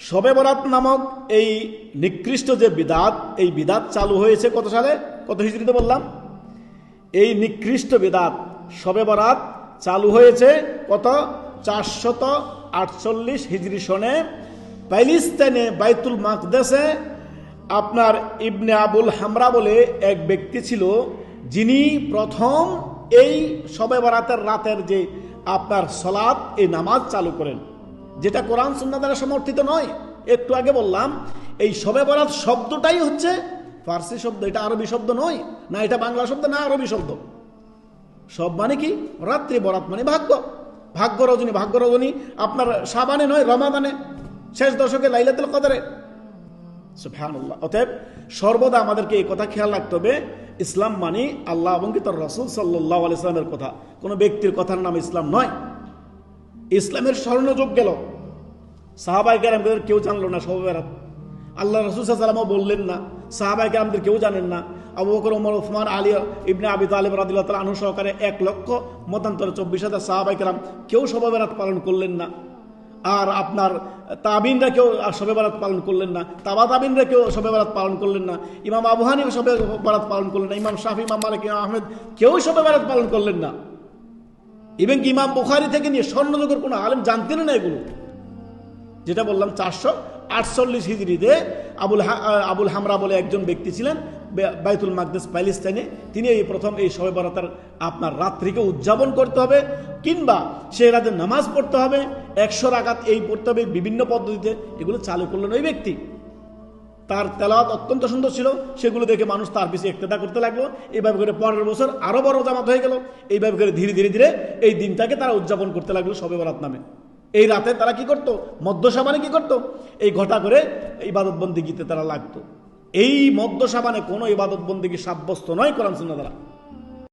শবে বরাত নামক এই নিকৃষ্ট যে বিদাত, এই বিদাত চালু হয়েছে কত সালে, কত হিজরিতে বললাম? এই নিকৃষ্ট বিদাত শবে বরাত চালু হয়েছে কত? 448 হিজরি সনে প্যালেস্তাইনে বাইতুল মাকদেসে। আপনার ইবনে আবুল হামরা বলে এক ব্যক্তি ছিল, যিনি প্রথম এই শবে বরাতের রাতের যে আপনার সলাত, এই নামাজ চালু করেন, যেটা কোরআন সুন্নাহ দ্বারা সমর্থিত নয়। একটু আগে বললাম এই শবে বরাত শব্দটাই হচ্ছে ফার্সি শব্দ, এটা আরবি শব্দ নয়, না এটা বাংলা শব্দ, না আরবি শব্দ। সব মানে কি? রাত্রি, বরাত মানে ভাগ্য, ভাগ্য রজনী। ভাগ্য রজনী আপনার শাবানে নয়, রমাদানে, শেষ দশকে লাইলাতুল কদরে। সুবহানাল্লাহ। অতএব সর্বদা আমাদেরকে এই কথা খেয়াল রাখতে হবে, ইসলাম মানে আল্লাহ এবং তার রাসূল সাল্লাল্লাহু আলাইহি ওয়াসাল্লামের কথা, কোনো ব্যক্তির কথার নাম ইসলাম নয়। ইসলামের স্বর্ণযুগ গেল, সাহাবায়ে কেরামদের কেউ জানলো না শবে বরাত, আল্লাহ রাসূল সাল্লাল্লাহু আলাইহি ওয়াসাল্লাম বললেন না, সাহাবায়ে কেরামদের কেউ জানেন না। আবু বকর, ওমর, ওসমান, আলী ইবনে আবি তালিব রাদিয়াল্লাহু তাআলা আনহু সহকারে 1,24,000 সাহাবায়ে কেরাম কেউ শবে বরাত পালন করলেন না। আর আপনার তাবিনরা কেউ শবে বরাত পালন করলেন না, তাবা তাবিনরা কেউ শবে বরাত পালন করলেন না, ইমাম আবু হানিফা শবে বরাত পালন করলেন না, ইমাম শাফি, ইমাম মালিক, ইমাম আহমেদ কেউ শবে বরাত পালন করলেন না। ইভেন কি ইমাম বুখারী থেকে নিয়ে স্বর্ণযুগের কোনো আলেম জানতেন না এগুলো। যেটা বললাম 448 হিজরিতে আবুল হামরা বলে একজন ব্যক্তি ছিলেন বাইতুল মাকদেস প্যালেস্তাইনে। তিনি এই প্রথম এই শবে বরাতের আপনার রাত্রিকে উদযাপন করতে হবে, কিংবা সেই রাতে নামাজ পড়তে হবে, 100 রাকাত এই পড়তে হবে বিভিন্ন পদ্ধতিতে, এগুলো চালু করলেন ওই ব্যক্তি। তার তেলাওয়াত অত্যন্ত সুন্দর ছিল, সেগুলো দেখে মানুষ তার পিছিয়ে ইক্তেদা করতে লাগলো। এইভাবে করে পরের বছর আরো বড় জামাত হয়ে গেল। এইভাবে করে ধীরে ধীরে ধীরে এই দিনটাকে তারা উদযাপন করতে লাগলো শবে বরাত নামে। এই রাতে তারা কি করতো? মধ্য সাবানে কি করতো? এই ঘটা করে ইবাদত বন্দেগীতে তারা লাগতো। এই মধ্য সাবানে কোনো ইবাদত বন্দেগী সাব্যস্ত নয় কোরআন সুন্নাহ দ্বারা।